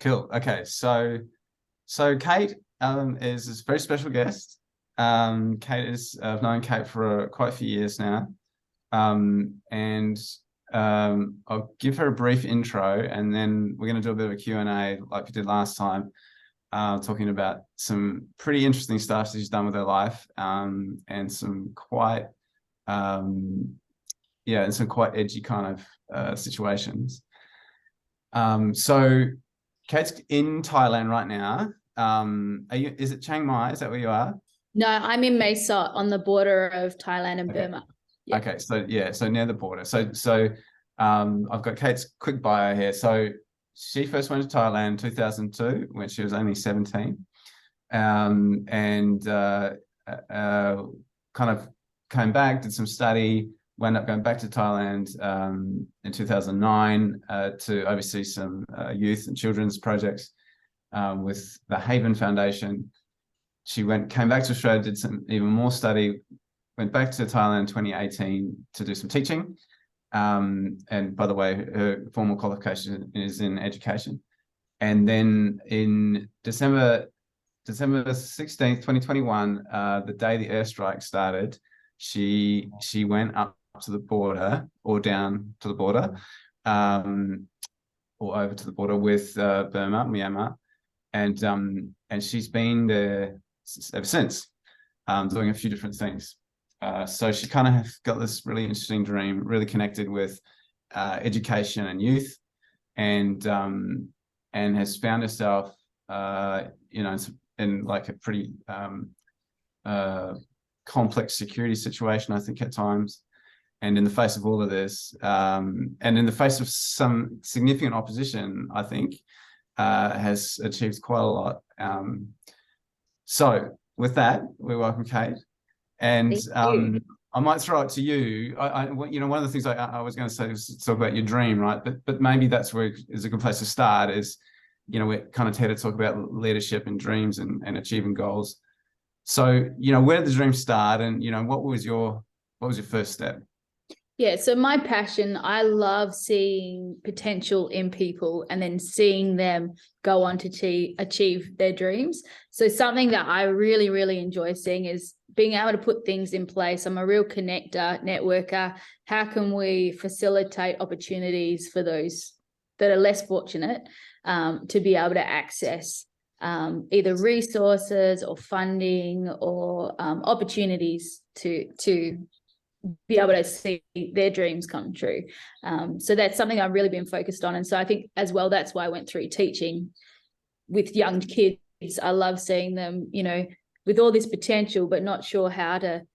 Cool. Okay. So Kate is a very special guest. Kate is I've known Kate for quite a few years now. And I'll give her a brief intro, and then we're going to do a bit of a Q&A like we did last time, talking about some pretty interesting stuff she's done with her life, and some quite and some quite edgy kind of situations. So Kate's in Thailand right now. Is it Chiang Mai? Is that where you are? No, I'm in Mae Sot on the border of Thailand and Burma. Yeah. Okay, so near the border. So I've got Kate's quick bio here. So she first went to Thailand in 2002 when she was only 17, and kind of came back, did some study, wound up going back to Thailand in 2009 to oversee some youth and children's projects with the Haven Foundation. She came back to Australia, did some even more study, went back to Thailand in 2018 to do some teaching. And by the way, her formal qualification is in education. And then in December 16th, 2021, the day the airstrike started, she went up to the border or down to the border, or over to the border with Burma, Myanmar. And she's been there ever since, doing a few different things. So she kind of got this really interesting dream, really connected with education and youth, and has found herself, in like a pretty complex security situation, I think, at times. And in the face of all of this, and in the face of some significant opposition, I think, has achieved quite a lot. So with that, we welcome Kate. And I might throw it to you. One of the things I was going to say was talk about your dream, right? But maybe that's where is a good place to start. Is, we're kind of here to talk about leadership and dreams and achieving goals. So, where did the dream start, and what was your first step? Yeah, so my passion, I love seeing potential in people and then seeing them go on to achieve their dreams. So something that I really, really enjoy seeing is being able to put things in place. I'm a real connector, networker. How can we facilitate opportunities for those that are less fortunate to be able to access either resources or funding or opportunities to be able to see their dreams come true. So that's something I've really been focused on. And so I think as well, that's why I went through teaching with young kids. I love seeing them, with all this potential, but not sure how to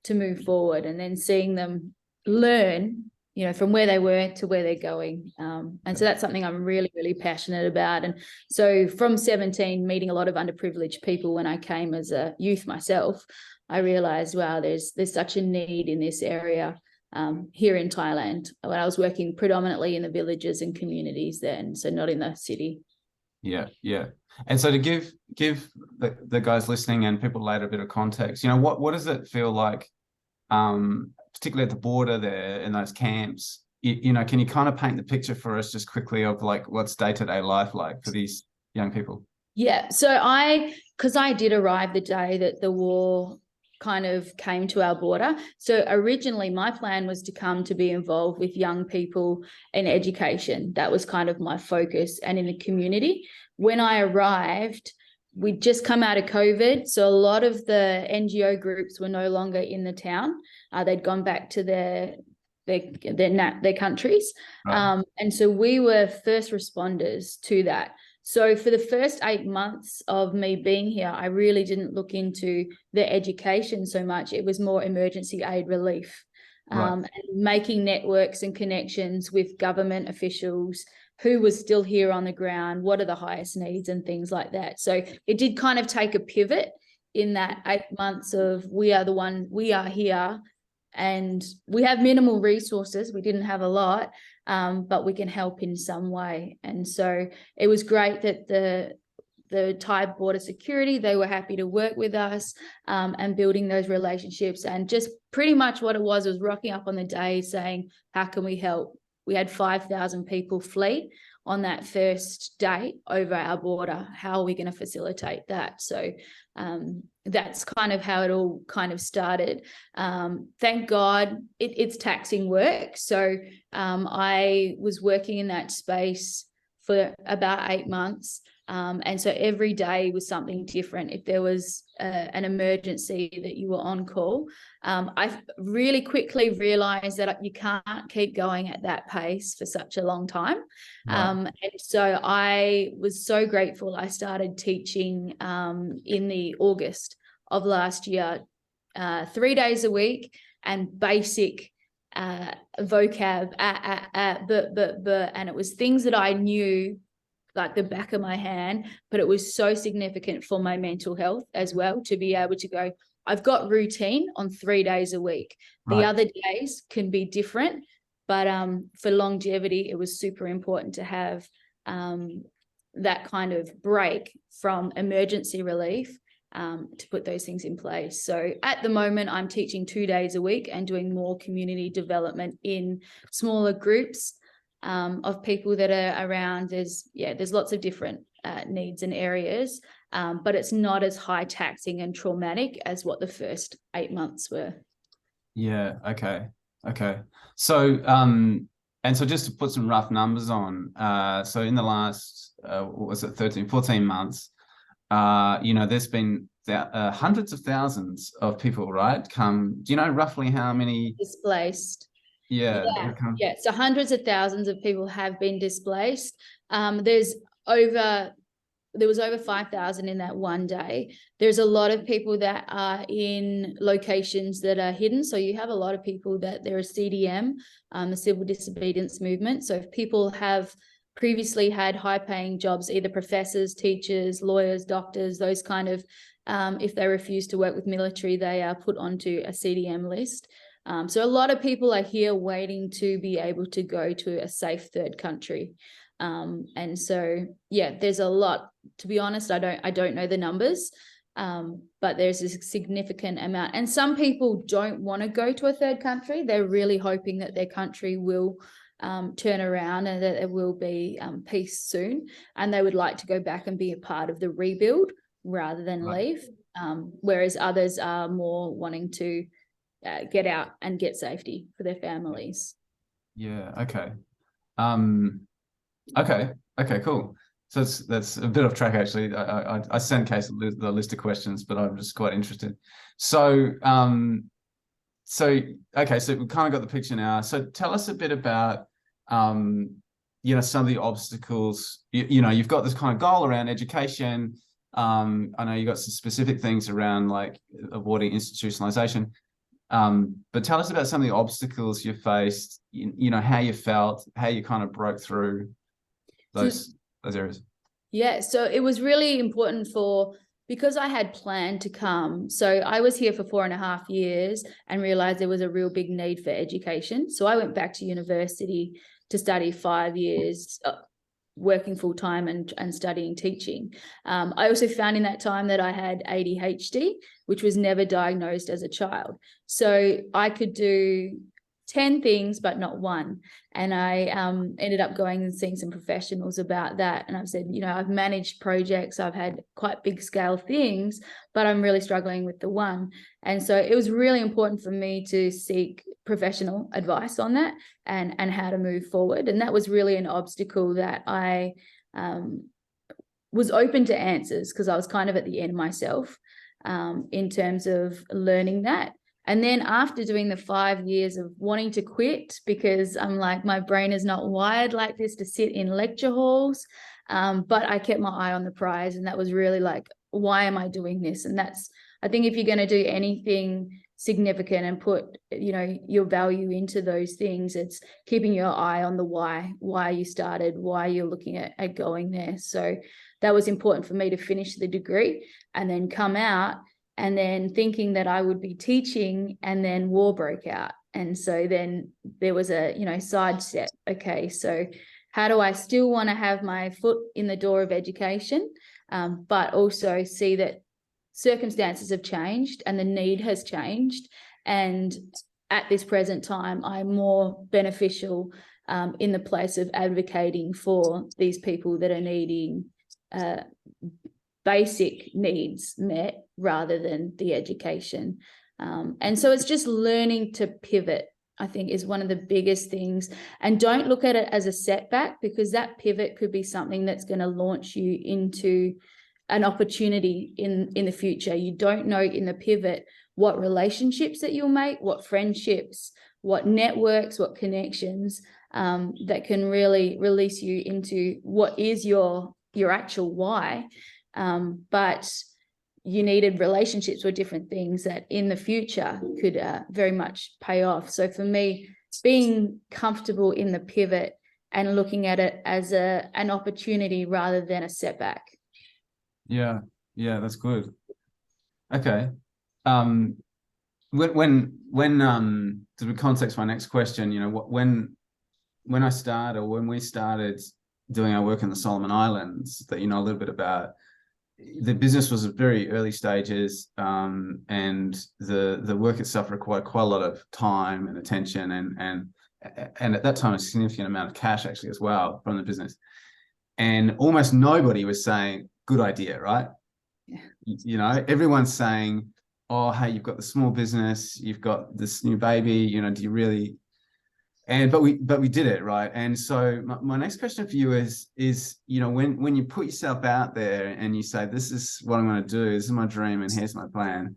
move forward, and then seeing them learn, from where they were to where they're going. And so that's something I'm really, really passionate about. And so from 17, meeting a lot of underprivileged people when I came as a youth myself, I realized, wow, there's such a need in this area here in Thailand, when I was working predominantly in the villages and communities then, so not in the city. Yeah. And so to give the guys listening and people later a bit of context, what does it feel like, particularly at the border there in those camps? Can you kind of paint the picture for us just quickly of like what's day-to-day life like for these young people? Yeah, so because I did arrive the day that the war kind of came to our border. So originally my plan was to come to be involved with young people in education. That was kind of my focus, and in the community. When I arrived, we'd just come out of COVID. So a lot of the NGO groups were no longer in the town. They'd gone back to their countries. Right. And so we were first responders to that. So for the first 8 months of me being here, I really didn't look into the education so much. It was more emergency aid relief, right. And making networks and connections with government officials, who was still here on the ground, what are the highest needs and things like that. So it did kind of take a pivot in that 8 months of we are here, and we have minimal resources. We didn't have a lot, but we can help in some way. And so it was great that the Thai border security, they were happy to work with us, and building those relationships. And just pretty much what it was rocking up on the day saying, how can we help? we had 5,000 people flee on that first day over our border. How are we going to facilitate that? So that's kind of how it all kind of started. Thank God it's taxing work. So I was working in that space for about 8 months. And so every day was something different. If there was an emergency that you were on call, I really quickly realized that you can't keep going at that pace for such a long time. Right. And so I was so grateful. I started teaching in the August of last year, 3 days a week, and basic vocab, and it was things that I knew like the back of my hand, but it was so significant for my mental health as well, to be able to go, I've got routine on 3 days a week. Right. The other days can be different, but for longevity, it was super important to have that kind of break from emergency relief to put those things in place. So at the moment, I'm teaching 2 days a week and doing more community development in smaller groups of people that are around. There's lots of different needs and areas, but it's not as high taxing and traumatic as what the first 8 months were. Yeah. Okay. So and so just to put some rough numbers on, so in the last what was it, 13, 14 months, there's been hundreds of thousands of people, right? Do you know roughly how many displaced? Yeah. So hundreds of thousands of people have been displaced. There was over 5,000 in that one day. There's a lot of people that are in locations that are hidden. So you have a lot of people that there is CDM, the Civil Disobedience Movement. So if people have previously had high-paying jobs, either professors, teachers, lawyers, doctors, those kind of, if they refuse to work with military, they are put onto a CDM list. So a lot of people are here waiting to be able to go to a safe third country. And so, there's a lot. To be honest, I don't know the numbers, but there's a significant amount. And some people don't want to go to a third country. They're really hoping that their country will turn around and that there will be peace soon. And they would like to go back and be a part of the rebuild rather than leave. Whereas others are more wanting to get out and get safety for their families. Yeah. Okay. Okay. Cool. So that's a bit off track, actually. I sent Case the list of questions, but I'm just quite interested. So, okay, so we've kind of got the picture now. So tell us a bit about, some of the obstacles. You've got this kind of goal around education. I know you got some specific things around like avoiding institutionalization. But tell us about some of the obstacles you faced, how you felt, how you kind of broke through those areas. Yeah, so it was really important because I had planned to come. So I was here for 4.5 years and realized there was a real big need for education. So I went back to university to study 5 years, working full time and studying teaching. I also found in that time that I had ADHD, which was never diagnosed as a child. So I could do 10 things, but not one. And I ended up going and seeing some professionals about that. And I've said, I've managed projects, I've had quite big scale things, but I'm really struggling with the one. And so it was really important for me to seek professional advice on that and how to move forward. And that was really an obstacle that I was open to answers, because I was kind of at the end myself in terms of learning that. And then after doing the 5 years of wanting to quit, because I'm like, my brain is not wired like this to sit in lecture halls, but I kept my eye on the prize. And that was really like, why am I doing this? And I think if you're going to do anything significant and put, your value into those things, it's keeping your eye on the why you started, why you're looking at going there. So that was important for me to finish the degree and then come out. And then thinking that I would be teaching, and then war broke out. And so then there was a, side step. Okay, so how do I still want to have my foot in the door of education, but also see that circumstances have changed and the need has changed. And at this present time, I'm more beneficial in the place of advocating for these people that are needing basic needs met rather than the education. And so it's just learning to pivot, I think, is one of the biggest things. And don't look at it as a setback, because that pivot could be something that's going to launch you into an opportunity in the future. You don't know in the pivot what relationships that you'll make, what friendships, what networks, what connections that can really release you into what is your actual why. But you needed relationships or different things that in the future could very much pay off. So for me, being comfortable in the pivot and looking at it as an opportunity rather than a setback. Yeah, that's good. Okay. When to context my next question, you know, when I started, or when we started doing our work in the Solomon Islands, that you know a little bit about, the business was at very early stages, and the work itself required quite a lot of time and attention, and at that time a significant amount of cash actually as well from the business, and almost nobody was saying good idea, right? Yeah. You know, everyone's saying, oh, hey, you've got the small business, you've got this new baby, you know, do you really? But we did it, right? And so my next question for you is, you know, when you put yourself out there and you say, this is what I'm going to do, this is my dream, and here's my plan,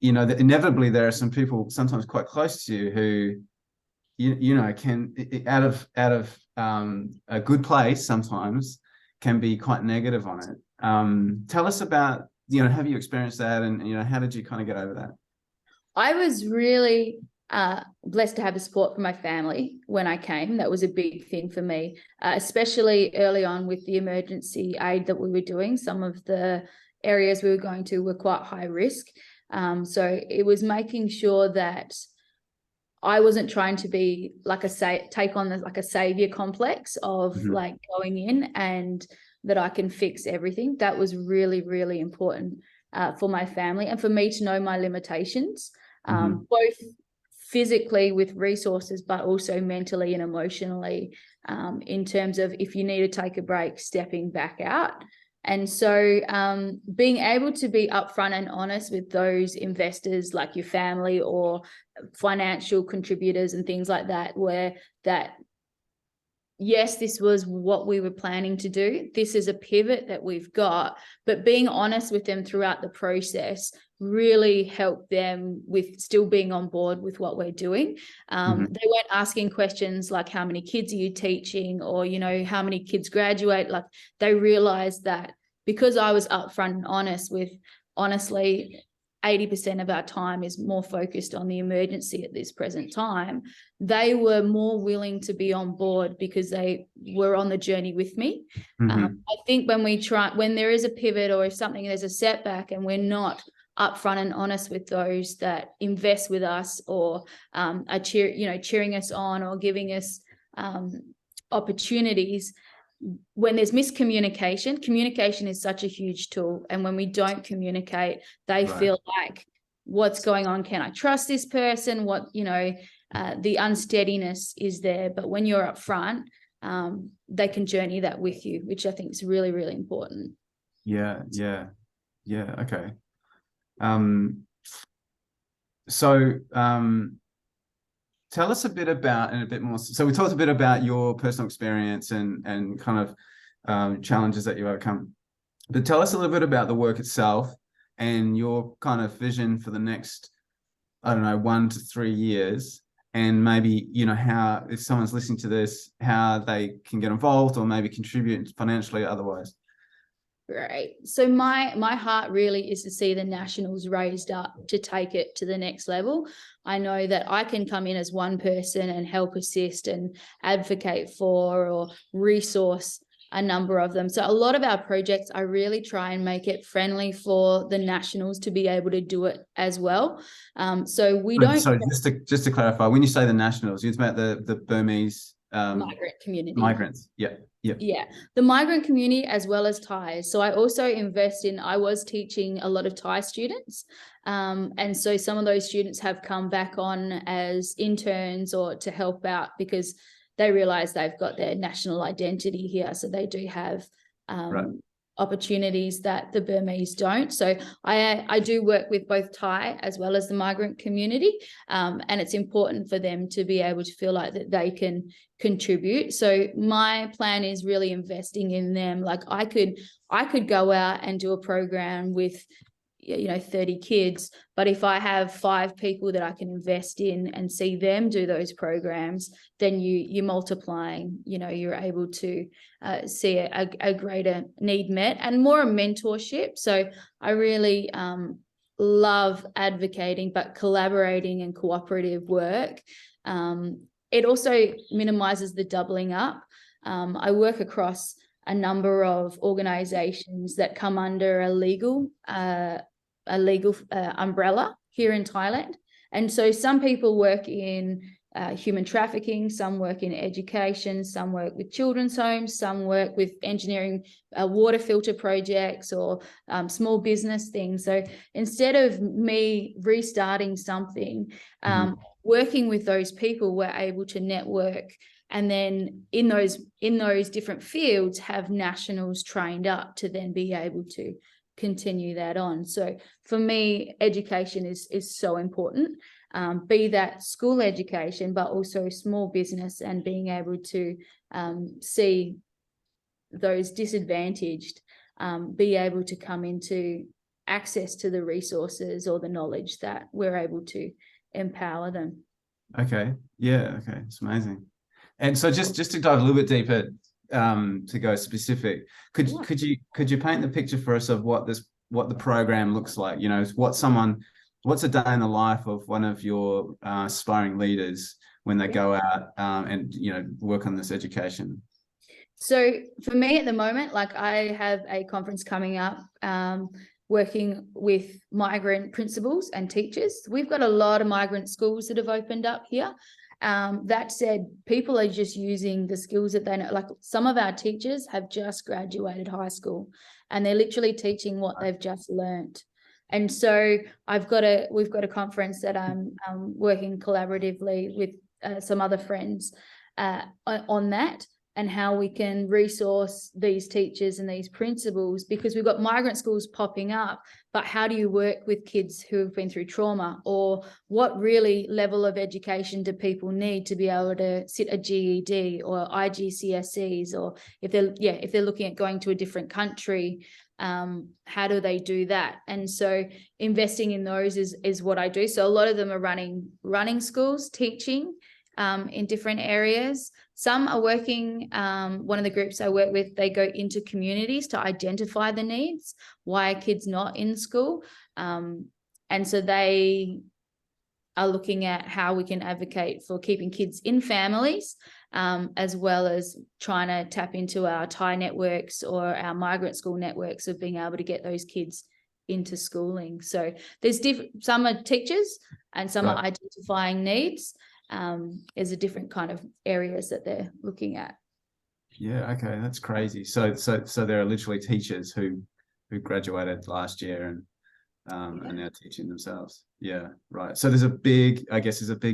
you know, that inevitably there are some people sometimes quite close to you who, you know, can out of a good place sometimes can be quite negative on it. Tell us about, you know, have you experienced that, and you know, how did you kind of get over that? I was really blessed to have the support from my family when I came. That was a big thing for me, especially early on with the emergency aid that we were doing. Some of the areas we were going to were quite high risk. So it was making sure that I wasn't trying to be like take on like a savior complex of like going in and that I can fix everything. That was really, really important for my family and for me to know my limitations, both physically with resources, but also mentally and emotionally, in terms of if you need to take a break, stepping back out. And so being able to be upfront and honest with those investors, like your family or financial contributors and things like that, where that, yes, this was what we were planning to do. This is a pivot that we've got, but being honest with them throughout the process really helped them with still being on board with what we're doing. They weren't asking questions like, how many kids are you teaching? Or, you know, how many kids graduate? Like, they realized that because I was upfront and honest with, honestly, 80% of our time is more focused on the emergency at this present time, they were more willing to be on board because they were on the journey with me. I think when there is a pivot, or if there's a setback and we're not upfront and honest with those that invest with us or are cheering us on or giving us opportunities, when there's miscommunication, communication is such a huge tool. And when we don't communicate, they feel like, what's going on? Can I trust this person? What, you know, the unsteadiness is there. But when you're upfront, they can journey that with you, which I think is really, really important. Yeah. Okay. So tell us a bit about, and a bit more, so we talked a bit about your personal experience and kind of challenges that you overcome, but tell us a little bit about the work itself and your kind of vision for the next, I don't know, 1 to 3 years, and maybe, you know, how, if someone's listening to this, how they can get involved or maybe contribute financially otherwise. Right. So my heart really is to see the Nationals raised up to take it to the next level. I know that I can come in as one person and help assist and advocate for or resource a number of them. So a lot of our projects, I really try and make it friendly for the Nationals to be able to do it as well. So we don't. So just to clarify, when you say the Nationals, you're talking about the Burmese migrant community. Migrants. Yeah. Yeah, the migrant community as well as Thais. So I also I was teaching a lot of Thai students. And so some of those students have come back on as interns or to help out, because they realize they've got their national identity here. So they do have opportunities that the Burmese don't. So I do work with both Thai as well as the migrant community, and it's important for them to be able to feel like that they can contribute. So my plan is really investing in them. Like I could go out and do a program with 30 kids, but if I have 5 people that I can invest in and see them do those programs, then you're multiplying, you're able to see a greater need met and more mentorship. So I really love advocating, but collaborating and cooperative work. It also minimizes the doubling up. I work across a number of organizations that come under a legal umbrella here in Thailand. And so some people work in human trafficking, some work in education, some work with children's homes, some work with engineering water filter projects or small business things. So instead of me restarting something, working with those people, we're able to network, and then in those different fields have nationals trained up to then be able to continue that on. So for me, education is so important, be that school education, but also small business, and being able to see those disadvantaged be able to come into access to the resources or the knowledge that we're able to empower them. Okay. Yeah. Okay. It's amazing. And so just to dive a little bit deeper, to go specific, could you paint the picture for us of what the program looks like? What's a day in the life of one of your aspiring leaders when they go out and work on this education? So for me at the moment, like I have a conference coming up, working with migrant principals and teachers. We've got a lot of migrant schools that have opened up here. That said, people are just using the skills that they know. Like some of our teachers have just graduated high school and they're literally teaching what they've just learned. And so we've got a conference that I'm working collaboratively with some other friends on that, and how we can resource these teachers and these principals, because we've got migrant schools popping up, but how do you work with kids who have been through trauma, or what really level of education do people need to be able to sit a GED or IGCSEs, or if they're looking at going to a different country, how do they do that? And so investing in those is what I do. So a lot of them are running schools, teaching in different areas. Some are working, one of the groups I work with, they go into communities to identify the needs. Why are kids not in school? And so they are looking at how we can advocate for keeping kids in families, as well as trying to tap into our Thai networks or our migrant school networks of being able to get those kids into schooling. So there's some are teachers and some are identifying needs. Is a different kind of areas that they're looking at. Yeah, okay, that's crazy. So there are literally teachers who graduated last year and are now teaching themselves. Yeah, right. So there's a big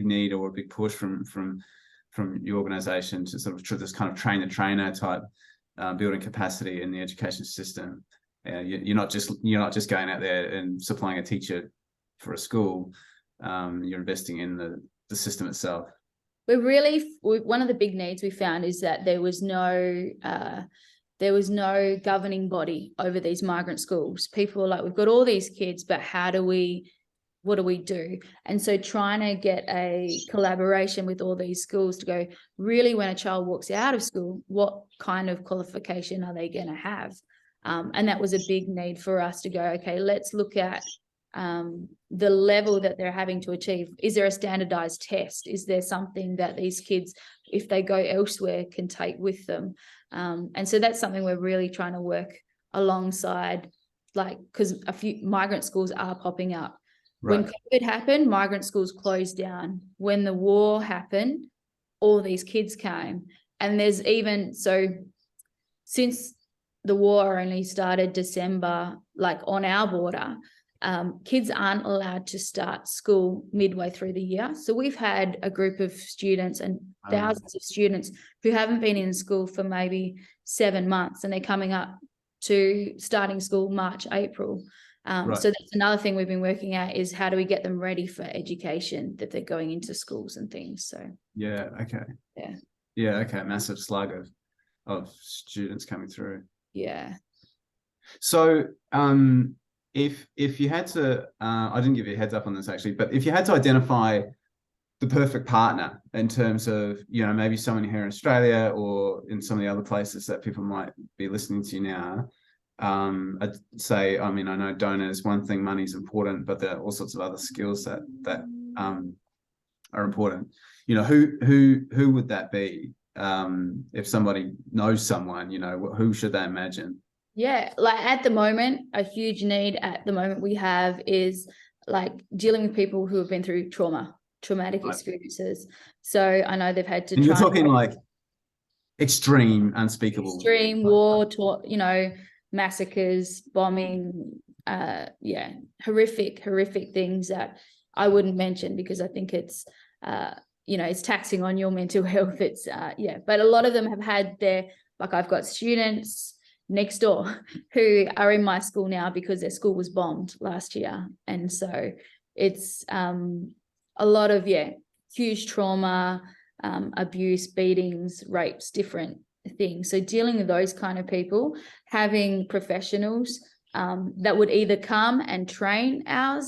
need or a big push from your organization to sort of this kind of train the trainer type building capacity in the education system. You're not just going out there and supplying a teacher for a school. You're investing in the system itself. One of the big needs we found is that there was no governing body over these migrant schools. People were like, we've got all these kids, but what do we do? And so trying to get a collaboration with all these schools to go, really, when a child walks out of school, what kind of qualification are they going to have? And that was a big need for us to go, okay, let's look at the level that they're having to achieve. Is there a standardized test? Is there something that these kids, if they go elsewhere, can take with them? And so that's something we're really trying to work alongside, because a few migrant schools are popping up. Right. When COVID happened, migrant schools closed down. When the war happened, all these kids came. And since the war only started December, on our border, kids aren't allowed to start school midway through the year. So we've had a group of students and thousands of students who haven't been in school for maybe 7 months, and they're coming up to starting school March, April. So that's another thing we've been working at, is how do we get them ready for education, that they're going into schools and things. So massive slug of students coming through. So if you had to, I didn't give you a heads up on this actually, but if you had to identify the perfect partner in terms of, maybe someone here in Australia or in some of the other places that people might be listening to now, I'd say, I know donors, one thing, money's important, but there are all sorts of other skills that are important. Who would that be? If somebody knows someone, who should they imagine? Like at the moment, a huge need at the moment we have is like dealing with people who have been through traumatic experiences. So I know they've had to. And you're talking like extreme, unspeakable, war, massacres, bombing, horrific things that I wouldn't mention because I think it's it's taxing on your mental health. It's but a lot of them have had I've got students next door who are in my school now because their school was bombed last year. And so it's a lot of, huge trauma, abuse, beatings, rapes, different things. So dealing with those kind of people, having professionals that would either come and train our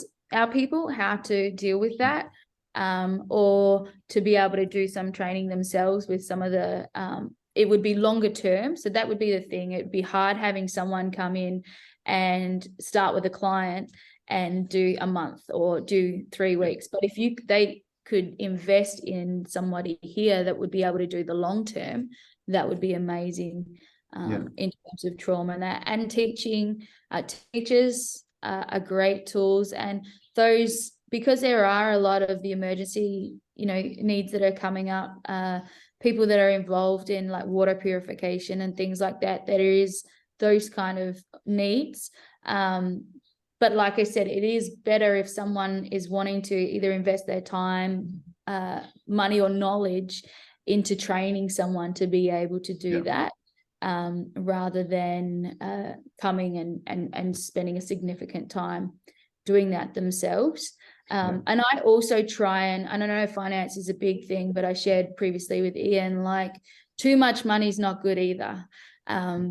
people how to deal with that, or to be able to do some training themselves with some of the it would be longer term. So that would be the thing. It'd be hard having someone come in and start with a client and do a month or do 3 weeks. But if they could invest in somebody here that would be able to do the long term, that would be amazing in terms of trauma and that. And teaching teachers are great tools, and those, because there are a lot of the emergency needs that are coming up, people that are involved in like water purification and things like that, there is those kind of needs. But like I said, it is better if someone is wanting to either invest their time, money or knowledge into training someone to be able to do that, rather than coming and spending a significant time doing that themselves. And I also try and I don't know if finance is a big thing, but I shared previously with Ian, like too much money is not good either,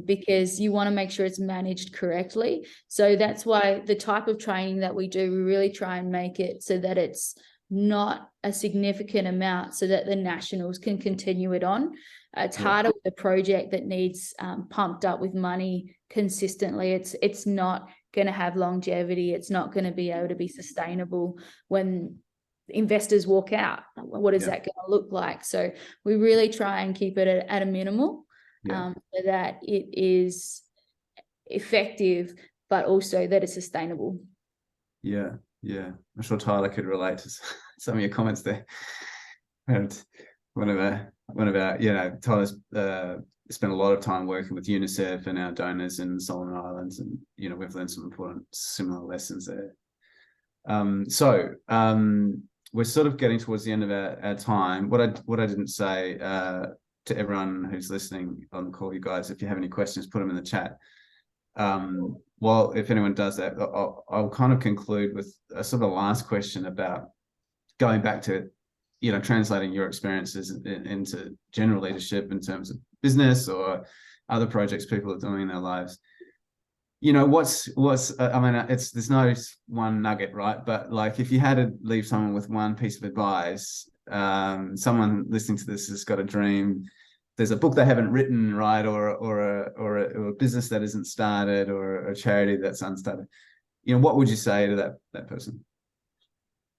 because you want to make sure it's managed correctly. So that's why the type of training that we do, we really try and make it so that it's not a significant amount so that the nationals can continue it on. It's harder with a project that needs pumped up with money consistently. It's not going to have longevity. It's not going to be able to be sustainable when investors walk out. What is that going to look like? So we really try and keep it at a minimal, so that it is effective, but also that it's sustainable. I'm sure Tyler could relate to some of your comments there. And one of our Tyler's spent a lot of time working with UNICEF and our donors in the Solomon Islands, and we've learned some important similar lessons there. So we're sort of getting towards the end of our time. What I didn't say to everyone who's listening on the call, you guys, if you have any questions, put them in the chat. Well, if anyone does that, I'll kind of conclude with a sort of last question about going back to, translating your experiences into general leadership in terms of business or other projects people are doing in their lives. There's no one nugget, right? But like, if you had to leave someone with one piece of advice, someone listening to this has got a dream, there's a book they haven't written, right? Or a business that isn't started, or a charity that's unstarted. What would you say to that person?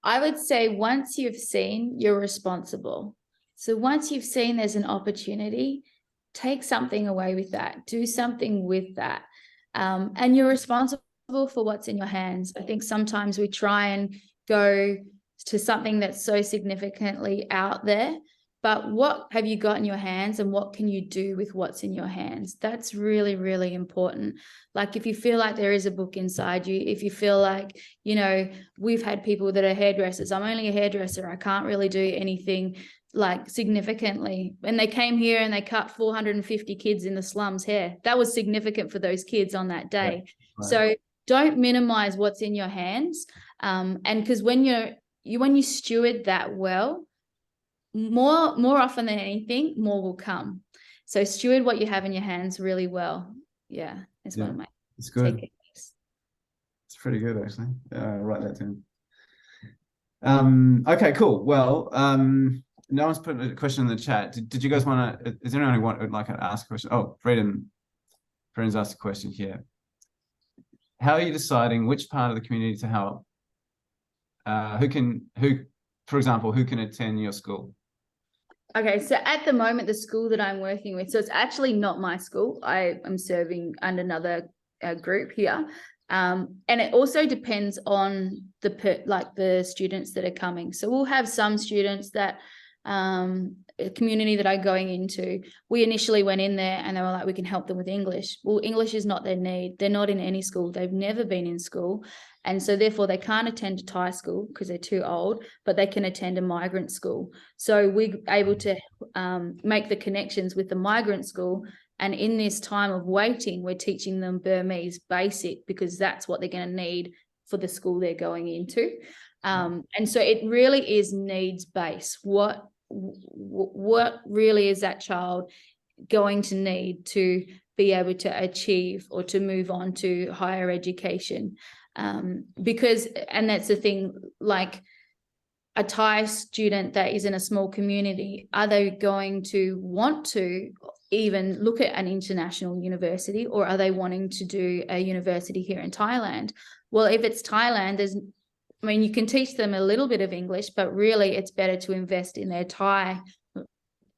I would say once you've seen, you're responsible. So once you've seen there's an opportunity, take something away with that, do something with that. And you're responsible for what's in your hands. I think sometimes we try and go to something that's so significantly out there but what have you got in your hands and what can you do with what's in your hands? That's really, really important. Like if you feel like there is a book inside you, if you feel like, you know, we've had people that are hairdressers. I'm only a hairdresser. I can't really do anything like significantly. And they came here and they cut 450 kids in the slums hair. That was significant for those kids on that day. Yeah, right. So don't minimize what's in your hands. And because when you steward that well, more often than anything, more will come. So steward what you have in your hands really well. Yeah, it's one of my. It's good. Techniques. It's pretty good, actually. Write that down. Okay, cool. Well, no one's put a question in the chat. Did you guys want to? Is there anyone who would like to ask a question? Oh, Freedom's asked a question here. How are you deciding which part of the community to help? For example, who can attend your school? Okay, so at the moment, the school that I'm working with, so it's actually not my school. I am serving under another group here. And it also depends on the students that are coming. So we'll have some students that a community that I'm going into, we initially went in there and they were like, we can help them with English. Well, English is not their need. They're not in any school. They've never been in school. And so therefore they can't attend a Thai school because they're too old, but they can attend a migrant school. So we're able to make the connections with the migrant school. And in this time of waiting, we're teaching them Burmese basic because that's what they're going to need for the school they're going into. And so it really is needs-based. What really is that child going to need to be able to achieve or to move on to higher education? Because, and that's the thing, like a Thai student that is in a small community, are they going to want to even look at an international university, or are they wanting to do a university here in Thailand? Well, if it's Thailand, you can teach them a little bit of English, but really it's better to invest in their Thai,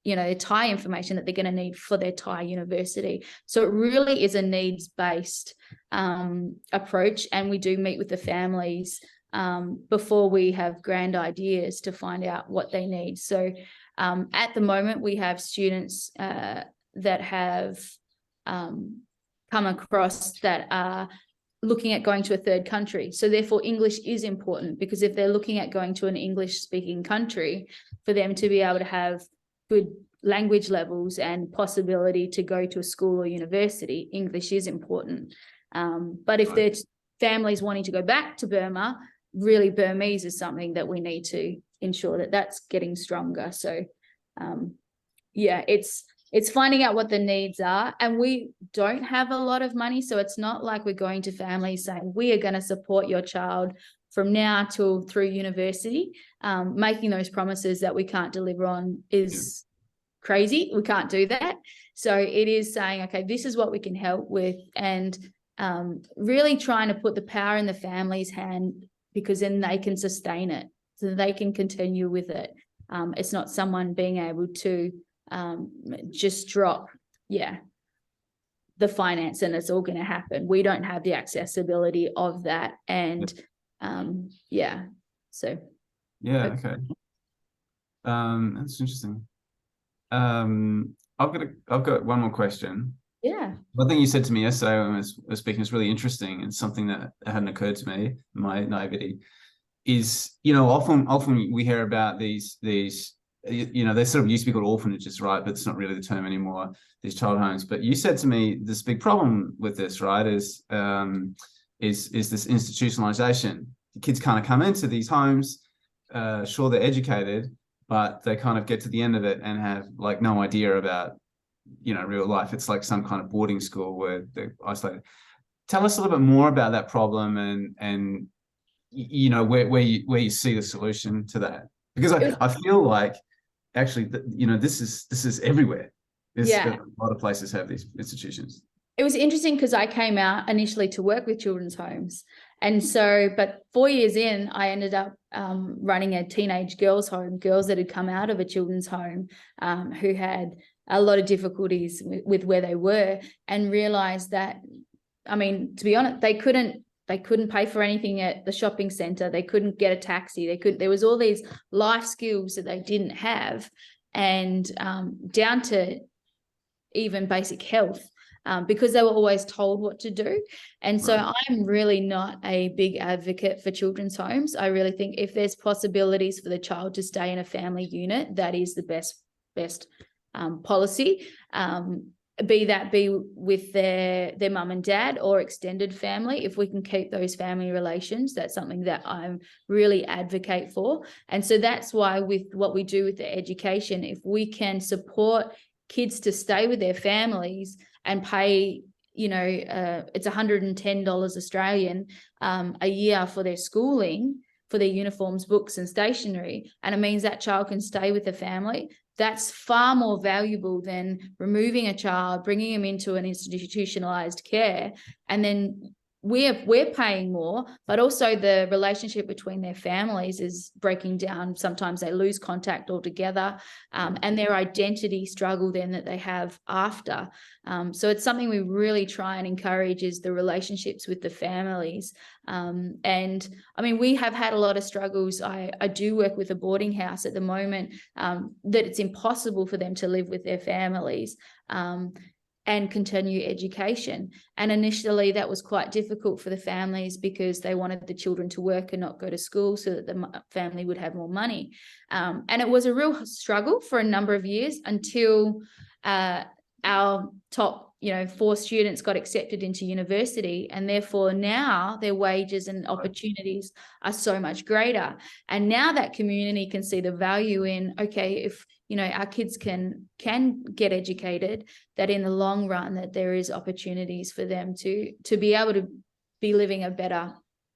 their Thai information that they're going to need for their Thai university. So it really is a needs-based approach. And we do meet with the families before we have grand ideas to find out what they need. So at the moment, we have students that have come across that are looking at going to a third country. So therefore English is important, because if they're looking at going to an English speaking country, for them to be able to have good language levels and possibility to go to a school or university, English is important. But if their families wanting to go back to Burma, really Burmese is something that we need to ensure that that's getting stronger. So it's finding out what the needs are, and we don't have a lot of money. So it's not like we're going to families saying, we are going to support your child from now till through university. Making those promises that we can't deliver on is crazy. We can't do that. So it is saying, okay, this is what we can help with, and really trying to put the power in the family's hand, because then they can sustain it, so they can continue with it. It's not someone being able to just drop the finance and it's all going to happen. We don't have the accessibility of that. And okay. That's interesting. I've got one more question. One thing you said to me yesterday when I was speaking is really interesting, and something that hadn't occurred to me, my naivety, is often we hear about these they sort of used to be called orphanages, right? But it's not really the term anymore, these child homes. But you said to me, this big problem with this, right, is this institutionalization. The kids kind of come into these homes, sure, they're educated, but they kind of get to the end of it and have like no idea about, real life. It's like some kind of boarding school where they're isolated. Tell us a little bit more about that problem and where you see the solution to that. Because I feel like, actually, this is everywhere. A lot of places have these institutions. It was interesting because I came out initially to work with children's homes. And so, but 4 years in, I ended up running a teenage girls' home, girls that had come out of a children's home who had a lot of difficulties with where they were, and realized that, to be honest, they couldn't pay for anything at the shopping center. They couldn't get a taxi. There was all these life skills that they didn't have. and down to even basic health, because they were always told what to do. And so I'm really not a big advocate for children's homes. I really think if there's possibilities for the child to stay in a family unit, that is the best policy. Be with their mum and dad or extended family. If we can keep those family relations, that's something that I'm really advocate for. And so that's why with what we do with the education, if we can support kids to stay with their families and pay, it's $110 Australian a year for their schooling, for their uniforms, books and stationery, and it means that child can stay with the family, that's far more valuable than removing a child, bringing him into an institutionalized care, and then we're paying more, but also the relationship between their families is breaking down. Sometimes they lose contact altogether, and their identity struggle then that they have after. So it's something we really try and encourage, is the relationships with the families. And I mean, we have had a lot of struggles. I do work with a boarding house at the moment, that it's impossible for them to live with their families and continue education. And initially that was quite difficult for the families because they wanted the children to work and not go to school so that the family would have more money. And it was a real struggle for a number of years until our top 4 students got accepted into university, and therefore now their wages and opportunities are so much greater. And now that community can see the value in, okay, if our kids can get educated, that in the long run that there is opportunities for them to be able to be living a better,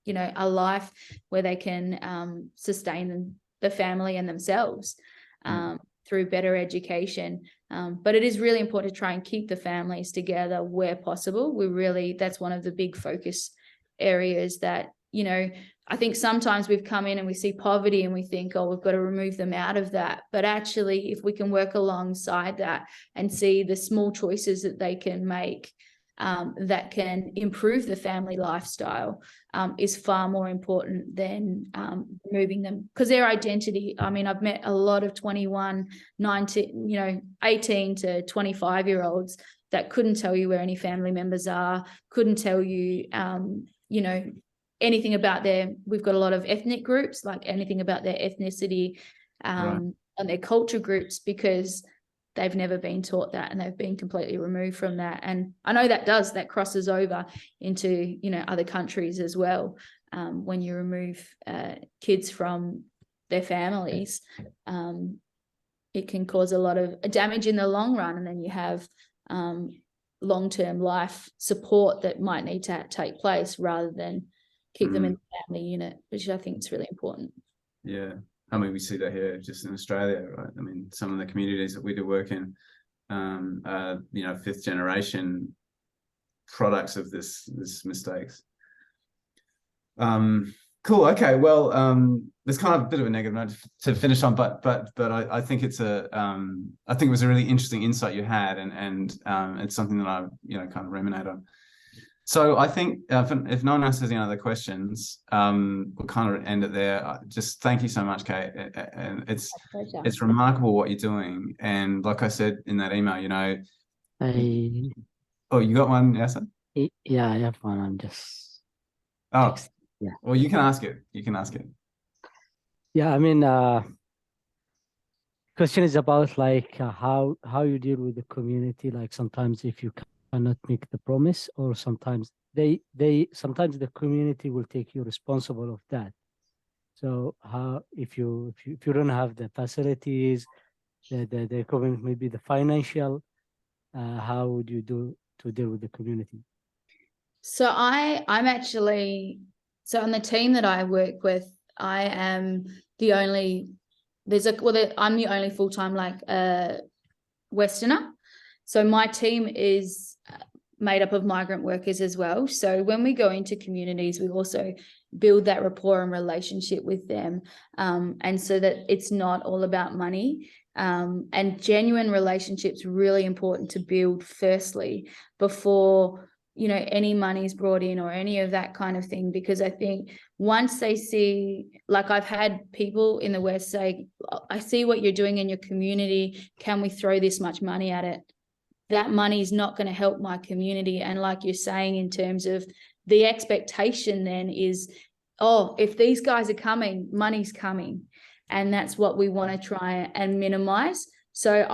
a life where they can sustain the family and themselves through better education. But it is really important to try and keep the families together where possible. That's one of the big focus areas that, I think sometimes we've come in and we see poverty and we think, oh, we've got to remove them out of that. But actually, if we can work alongside that and see the small choices that they can make that can improve the family lifestyle, is far more important than removing them, because their identity, I mean, I've met a lot of 21, 19, 18 to 25-year-olds that couldn't tell you where any family members are, couldn't tell you, anything about we've got a lot of ethnic groups, like anything about their ethnicity and their culture groups, because they've never been taught that and they've been completely removed from that. And I know that crosses over into, other countries as well. When you remove kids from their families, it can cause a lot of damage in the long run. And then you have long-term life support that might need to take place rather than keep them in the family unit, which I think is really important. Yeah. I mean, we see that here just in Australia, right? I mean, some of the communities that we do work in, 5th generation products of this mistakes. Cool. Okay. Well, there's kind of a bit of a negative note to finish on, but I think it was a really interesting insight you had, and it's something that I kind of ruminate on. So I think if no one else has any other questions, we'll kind of end it there. Just thank you so much, Kate. And it's remarkable what you're doing. And like I said in that email, Oh, you got one, yes? Yeah, I have one. I'm just. Oh, yeah. Well, you can ask it. Yeah, I mean, question is about how you deal with the community. Like sometimes if you cannot make the promise, or sometimes sometimes the community will take you responsible of that. So how if you don't have the facilities, the equivalent, maybe the financial, how would you do to deal with the community? So I'm actually, on the team that I work with, I am the only, I'm the only full-time Westerner. So my team is made up of migrant workers as well. So when we go into communities, we also build that rapport and relationship with them. And so that it's not all about money. And genuine relationships really important to build firstly before, any money's brought in or any of that kind of thing, because I think once they see, like I've had people in the West say, I see what you're doing in your community, can we throw this much money at it? That money is not going to help my community. And like you're saying, in terms of the expectation then is, oh, if these guys are coming, money's coming. And that's what we want to try and minimize. So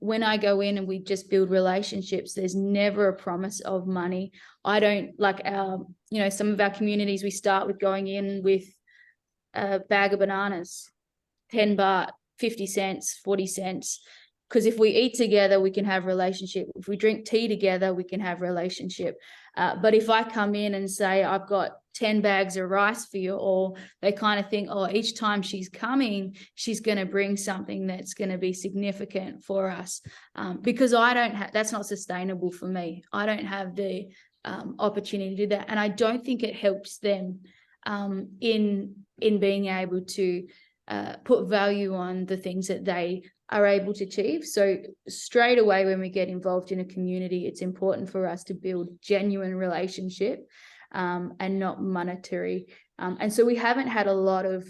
when I go in and we just build relationships, there's never a promise of money. I don't like some of our communities, we start with going in with a bag of bananas, 10 baht, 50 cents, 40 cents. Because if we eat together, we can have relationship. If we drink tea together, we can have relationship. But if I come in and say, I've got 10 bags of rice for you all, they kind of think, oh, each time she's coming, she's going to bring something that's going to be significant for us. Because I don't have, that's not sustainable for me. I don't have the opportunity to do that. And I don't think it helps them in being able to put value on the things that they are able to achieve. So straight away, when we get involved in a community, it's important for us to build genuine relationship and not monetary. And so we haven't had a lot of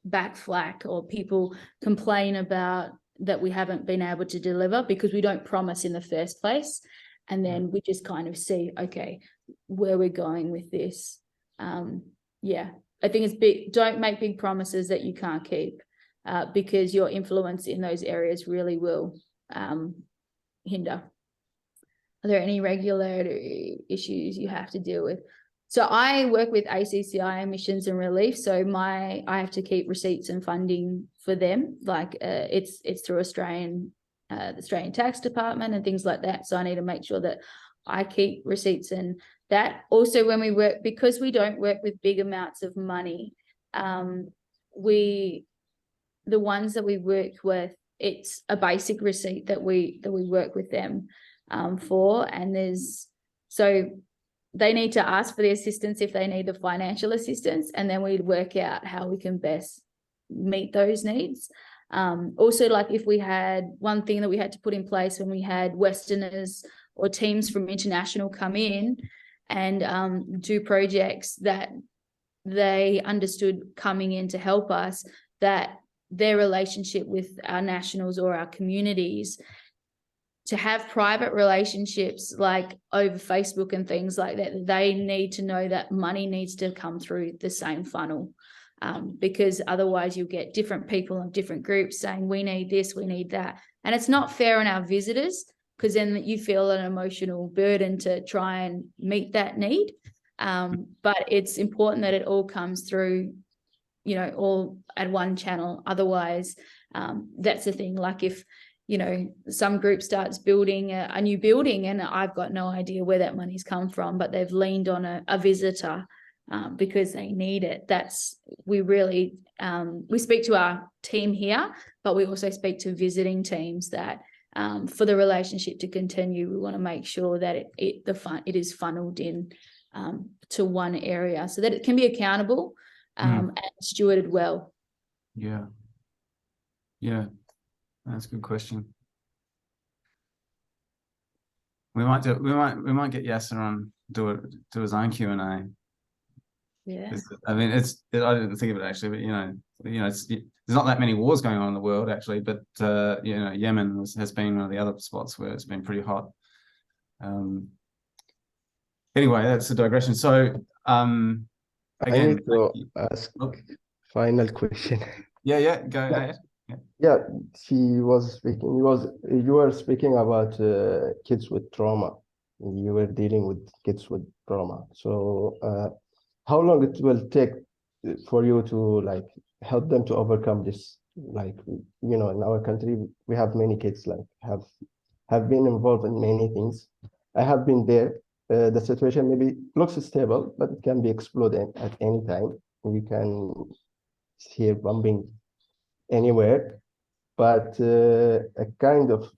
back flack or people complain about that we haven't been able to deliver, because we don't promise in the first place. And then we just kind of see, okay, where we're going with this. Yeah, I think it's big. Don't make big promises that you can't keep, because your influence in those areas really will hinder. Are there any regulatory issues you have to deal with? So I work with ACCI emissions and relief. So I have to keep receipts and funding for them. Like it's through the Australian Tax Department and things like that. So I need to make sure that I keep receipts and that. Also, when we work, because we don't work with big amounts of money, the ones that we work with, it's a basic receipt that we work with them for. And so they need to ask for the assistance if they need the financial assistance, and then we'd work out how we can best meet those needs. Also, like if we had one thing that we had to put in place when we had Westerners or teams from international come in and do projects that they understood coming in to help us, that their relationship with our nationals or our communities, to have private relationships like over Facebook and things like that, they need to know that money needs to come through the same funnel, because otherwise you'll get different people in different groups saying, we need this, we need that. And it's not fair on our visitors, because then you feel an emotional burden to try and meet that need. But it's important that it all comes through, all at one channel. Otherwise, that's the thing. Like if, some group starts building a new building and I've got no idea where that money's come from, but they've leaned on a visitor because they need it. We really, we speak to our team here, but we also speak to visiting teams that for the relationship to continue, we want to make sure that it is funneled in to one area so that it can be accountable and stewarded well. Yeah. That's a good question. We might get Yasser on, do his own Q&A. Yeah. I mean, I didn't think of it actually, but there's not that many wars going on in the world actually, but Yemen has been one of the other spots where it's been pretty hot. Anyway, that's a digression. So again, I need to ask final question. Yeah, go ahead. Yeah, you were speaking about kids with trauma. You were dealing with kids with trauma. So how long it will take for you to help them to overcome this? In our country, we have many kids have been involved in many things. I have been there. The situation maybe looks stable, but it can be exploded at any time. You can hear bombing anywhere. But a kind of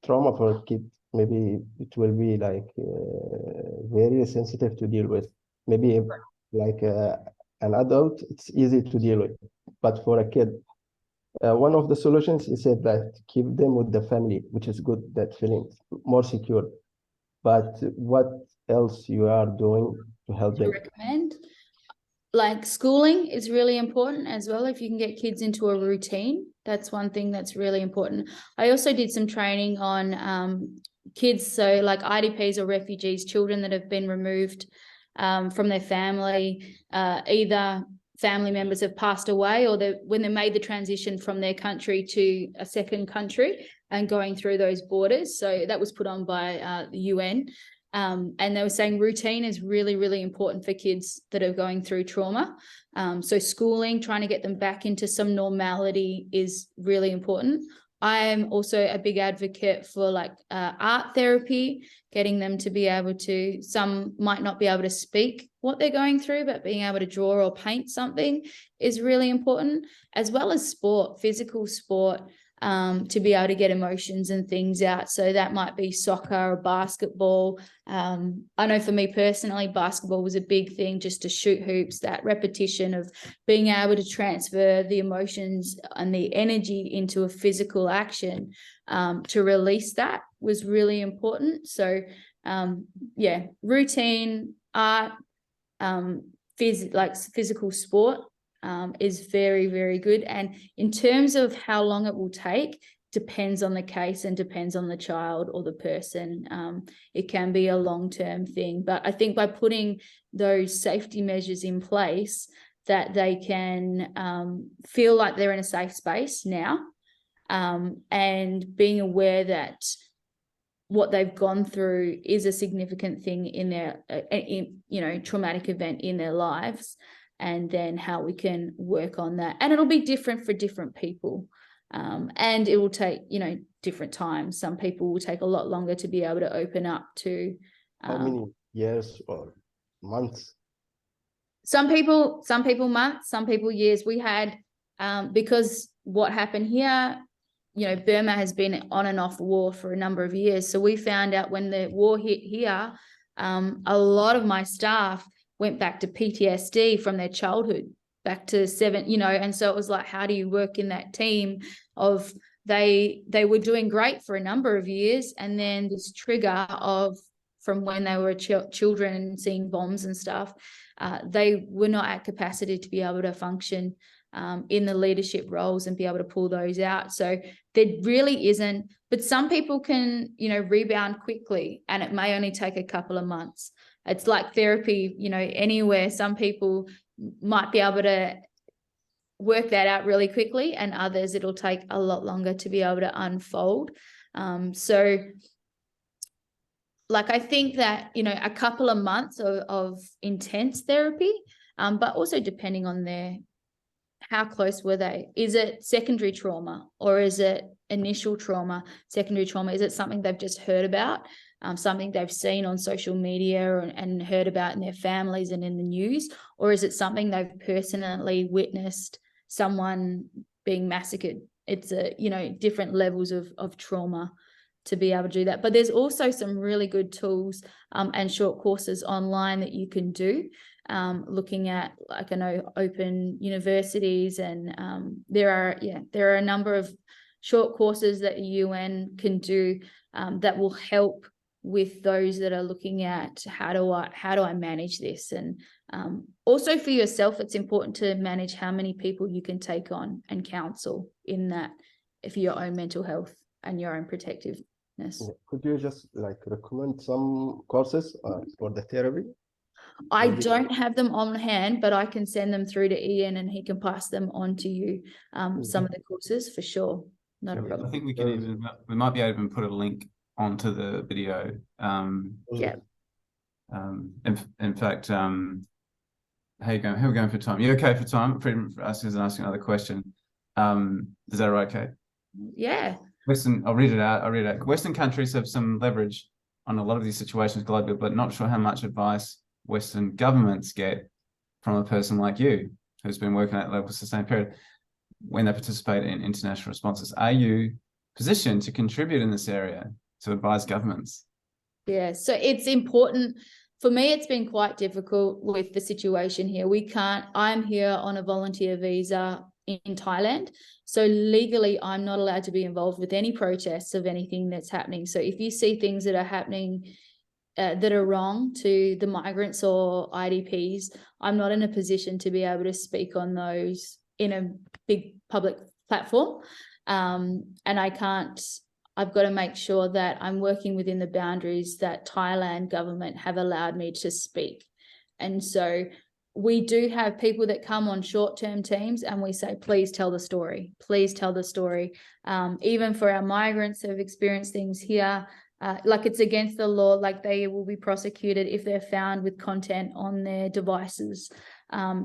trauma for a kid, maybe it will be very sensitive to deal with. Maybe an adult, it's easy to deal with, but for a kid, One of the solutions, he said that keep them with the family, which is good, that feeling more secure. But what else you are doing to help To them? recommend, like schooling is really important as well. If you can get kids into a routine, that's one thing that's really important. I also did some training on kids, so like IDPs or refugees, children that have been removed from their family, either family members have passed away or when they made the transition from their country to a second country and going through those borders. So that was put on by the UN. And they were saying routine is really, really important for kids that are going through trauma. So schooling, trying to get them back into some normality is really important. I'm also a big advocate for like art therapy, getting them to be able to, some might not be able to speak what they're going through, but being able to draw or paint something is really important, as well as sport, physical sport, to be able to get emotions and things out. So that might be soccer or basketball. I know for me personally, basketball was a big thing, just to shoot hoops, that repetition of being able to transfer the emotions and the energy into a physical action, to release that was really important. So yeah, routine, art, physical sport is very, very good. And in terms of how long it will take, depends on the case and depends on the child or the person. It can be a long-term thing, but I think by putting those safety measures in place, that they can feel like they're in a safe space now, and being aware that what they've gone through is a significant thing in their, traumatic event in their lives, and then how we can work on that. And it'll be different for different people. And it will take, different times. Some people will take a lot longer to be able to open up to. How many years or months? Some people months, some people years. We had, because what happened here, Burma has been on and off war for a number of years. So we found out when the war hit here, a lot of my staff went back to PTSD from their childhood, back to and so it was like, how do you work in that team of they were doing great for a number of years, and then this trigger of from when they were children seeing bombs and stuff, they were not at capacity to be able to function in the leadership roles and be able to pull those out. So there really isn't, but some people can, rebound quickly, and it may only take a couple of months. It's like therapy, anywhere. Some people might be able to work that out really quickly, and others it'll take a lot longer to be able to unfold. So like, I think that, a couple of months of intense therapy, but also depending on how close were they? Is it secondary trauma, or is it initial trauma? Secondary trauma, is it something they've just heard about? Something they've seen on social media and heard about in their families and in the news? Or is it something they've personally witnessed, someone being massacred? It's different levels of trauma to be able to do that. But there's also some really good tools and short courses online that you can do, looking at, like, I know Open Universities, and there are a number of short courses that the UN can do that will help with those that are looking at how do I manage this. And also for yourself, it's important to manage how many people you can take on and counsel in that, for your own mental health and your own protectiveness. Could you just recommend some courses for the therapy? I don't have them on hand, but I can send them through to Ian and he can pass them on to you. Some of the courses for sure. Not a problem. I think we might be able to put a link onto the video. Yeah. In fact, how are you going? How are we going for time? You okay for time? Freedom for us is asking another question. Is that right, Kate? Yeah. I'll read it out. Western countries have some leverage on a lot of these situations globally, but not sure how much advice Western governments get from a person like you, who's been working at local sustained period, when they participate in international responses. Are you positioned to contribute in this area to advise governments? Yeah, so it's important. For me, it's been quite difficult with the situation here. I'm here on a volunteer visa in Thailand. So legally, I'm not allowed to be involved with any protests of anything that's happening. So if you see things that are happening that are wrong to the migrants or IDPs, I'm not in a position to be able to speak on those in a big public platform. And I've got to make sure that I'm working within the boundaries that Thailand government have allowed me to speak. And so we do have people that come on short-term teams and we say, please tell the story. Please tell the story. Even for our migrants that have experienced things here, like it's against the law, like they will be prosecuted if they're found with content on their devices,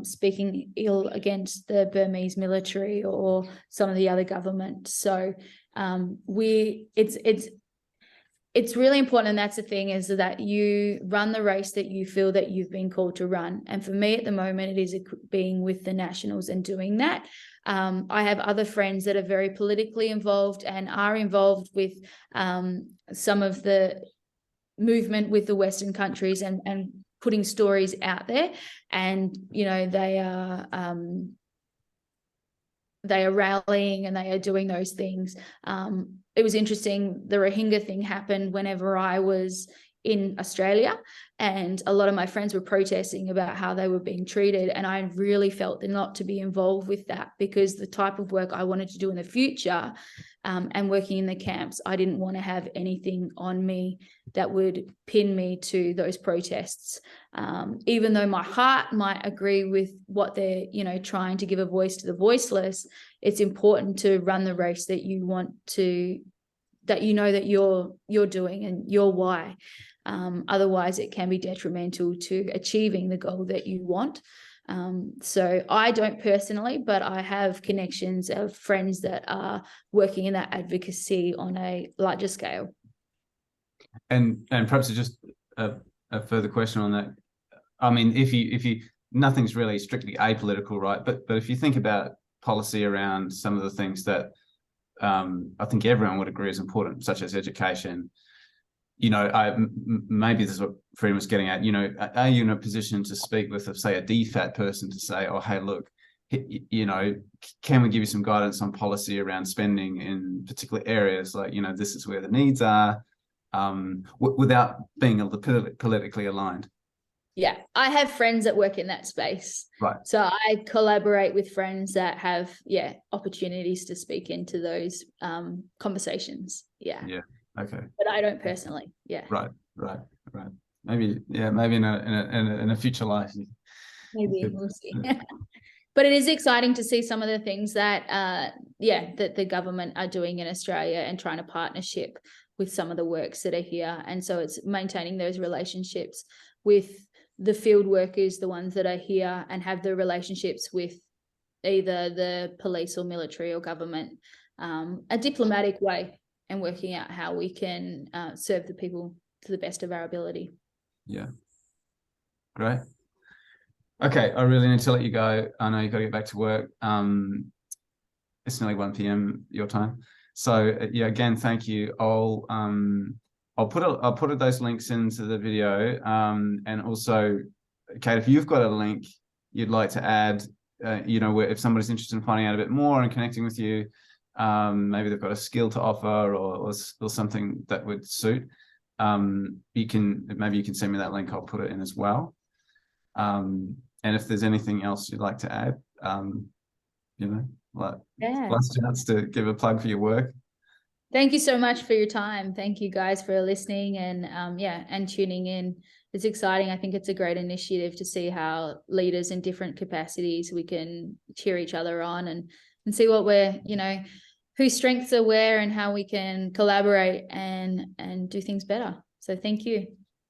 speaking ill against the Burmese military or some of the other government. So it's really important, and that's the thing, is that you run the race that you feel that you've been called to run. And for me at the moment, it is being with the Nationals and doing that. I have other friends that are very politically involved and are involved with some of the movement with the Western countries and putting stories out there. And, you know, they are rallying and they are doing those things. It was interesting, the Rohingya thing happened whenever I was in Australia, and a lot of my friends were protesting about how they were being treated, and I really felt not to be involved with that, because the type of work I wanted to do in the future, and working in the camps, I didn't want to have anything on me that would pin me to those protests. Even though my heart might agree with what they're, you know, trying to give a voice to the voiceless, it's important to run the race that you want to, that you know that you're doing and your why. Otherwise, it can be detrimental to achieving the goal that you want. So I don't personally, but I have connections of friends that are working in that advocacy on a larger scale. And perhaps just a further question on that. I mean, if you nothing's really strictly apolitical, right? But if you think about policy around some of the things that I think everyone would agree is important, such as education, you know, maybe this is what Freedom was getting at, you know, are you in a position to speak with, say, a DFAT person to say, oh, hey, look, you know, can we give you some guidance on policy around spending in particular areas? Like, you know, this is where the needs are, without being politically aligned. Yeah, I have friends that work in that space. Right. So I collaborate with friends that have, opportunities to speak into those conversations. Yeah. Yeah. Okay. But I don't personally. Yeah. Right. Maybe in a future life. Maybe we'll see. But it is exciting to see some of the things that that the government are doing in Australia and trying to partnership with some of the works that are here. And so it's maintaining those relationships with the field workers, the ones that are here, and have the relationships with either the police or military or government, a diplomatic way, and working out how we can serve the people to the best of our ability. Yeah. Great. Okay, I really need to let you go. I know you've got to get back to work. It's nearly 1 p.m. your time. So again, thank you. I'll put those links into the video. And also, Kate, if you've got a link you'd like to add, where if somebody's interested in finding out a bit more and connecting with you, maybe they've got a skill to offer or something that would suit, you can send me that link. I'll put it in as well. And if there's anything else you'd like to add, last chance to give a plug for your work. Thank you so much for your time. Thank you guys for listening and tuning in. It's exciting. I think it's a great initiative to see how leaders in different capacities, we can cheer each other on and see what we're, whose strengths are where and how we can collaborate and do things better. So thank you.